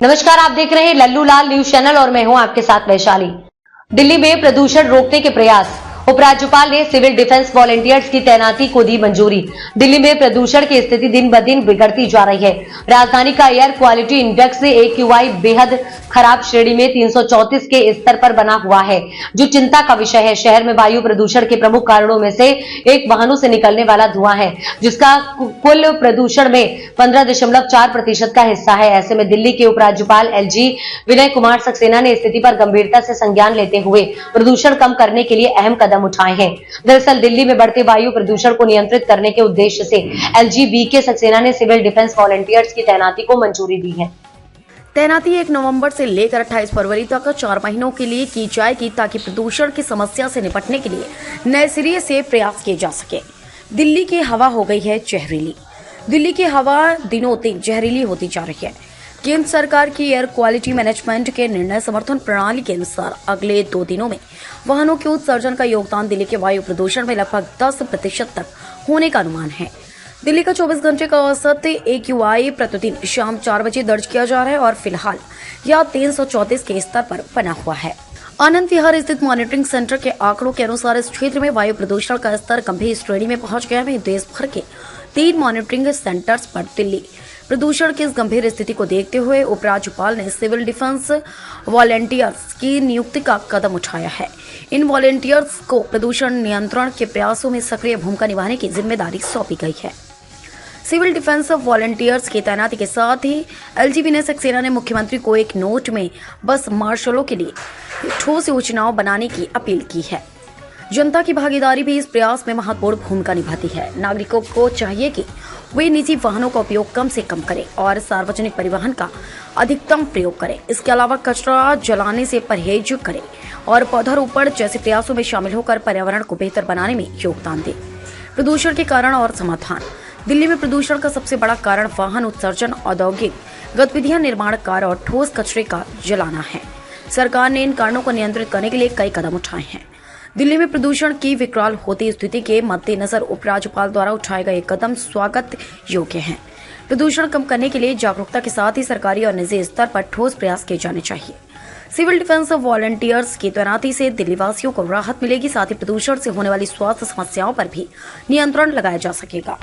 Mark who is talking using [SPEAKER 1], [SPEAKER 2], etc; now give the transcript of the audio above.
[SPEAKER 1] नमस्कार, आप देख रहे हैं लल्लू लाल न्यूज चैनल और मैं हूं आपके साथ वैशाली। दिल्ली में प्रदूषण रोकने के प्रयास। उपराज्यपाल ने सिविल डिफेंस वॉलंटियर्स की तैनाती को दी मंजूरी। दिल्ली में प्रदूषण की स्थिति दिन ब दिन बिगड़ती जा रही है। राजधानी का एयर क्वालिटी इंडेक्स AQI बेहद खराब श्रेणी में 334 के स्तर पर बना हुआ है, जो चिंता का विषय है। शहर में वायु प्रदूषण के प्रमुख कारणों में से एक वाहनों से निकलने वाला धुआं है, जिसका कुल प्रदूषण में 15.4% का हिस्सा है। ऐसे में दिल्ली के उपराज्यपाल LG विनय कुमार सक्सेना ने स्थिति पर गंभीरता से संज्ञान लेते हुए प्रदूषण कम करने के लिए अहम कदम उठाए हैं। दरअसल दिल्ली में बढ़ते वायु प्रदूषण को नियंत्रित करने के उद्देश्य से LG VK सक्सेना ने सिविल डिफेंस वॉलंटियर्स की तैनाती को मंजूरी दी है।
[SPEAKER 2] तैनाती 1 नवंबर से लेकर 28 फरवरी तक 4 महीनों के लिए की जाएगी, ताकि प्रदूषण की समस्या से निपटने के लिए नए सिरे से प्रयास किए जा सके। दिल्ली की हवा हो गई है जहरीली। दिल्ली की हवा दिनों दिन जहरीली होती जा रही है। केंद्र सरकार की एयर क्वालिटी मैनेजमेंट के निर्णय समर्थन प्रणाली के अनुसार अगले 2 दिनों में वाहनों के उत्सर्जन का योगदान दिल्ली के वायु प्रदूषण में लगभग 10% तक होने का अनुमान है। दिल्ली का 24 घंटे का औसत AQI प्रतिदिन शाम 4 बजे दर्ज किया जा रहा है और फिलहाल यह 334 के स्तर पर बना हुआ है। आनंद विहार स्थित मॉनिटरिंग सेंटर के आंकड़ों के अनुसार इस क्षेत्र में वायु प्रदूषण का स्तर गंभीर श्रेणी में पहुंच गया है। देश भर के 3 मॉनिटरिंग सेंटर्स पर दिल्ली प्रदूषण की इस गंभीर स्थिति को देखते हुए उपराज्यपाल ने सिविल डिफेंस वॉलंटियर्स की नियुक्ति का कदम उठाया है। इन वॉलंटियर्स को प्रदूषण नियंत्रण के प्रयासों में सक्रिय भूमिका निभाने की जिम्मेदारी सौंपी गई है। सिविल डिफेंस वॉलंटियर्स की तैनाती के साथ ही LG विनय सक्सेना ने मुख्यमंत्री को एक नोट में बस मार्शलों के लिए ठोस योजनाओं बनाने की अपील की है। जनता की भागीदारी भी इस प्रयास में महत्वपूर्ण भूमिका निभाती है। नागरिकों को चाहिए कि वे निजी वाहनों का उपयोग कम से कम करें और सार्वजनिक परिवहन का अधिकतम प्रयोग करें। इसके अलावा कचरा जलाने से परहेज करें और पौधारोपण जैसे प्रयासों में शामिल होकर पर्यावरण को बेहतर बनाने में योगदान दें। प्रदूषण के कारण और समाधान। दिल्ली में प्रदूषण का सबसे बड़ा कारण वाहन उत्सर्जन, औद्योगिक गतिविधियां, निर्माण कार्य और ठोस कचरे का जलाना है। सरकार ने इन कारणों को नियंत्रित करने के लिए कई कदम उठाए हैं। दिल्ली में प्रदूषण की विकराल होती स्थिति के मद्देनजर उपराज्यपाल द्वारा उठाए गए कदम स्वागत योग्य हैं। प्रदूषण कम करने के लिए जागरूकता के साथ ही सरकारी और निजी स्तर पर ठोस प्रयास किए जाने चाहिए। सिविल डिफेंस वॉलंटियर्स की तैनाती से दिल्ली वासियों को राहत मिलेगी, साथ ही प्रदूषण से होने वाली स्वास्थ्य समस्याओं पर भी नियंत्रण लगाया जा सकेगा।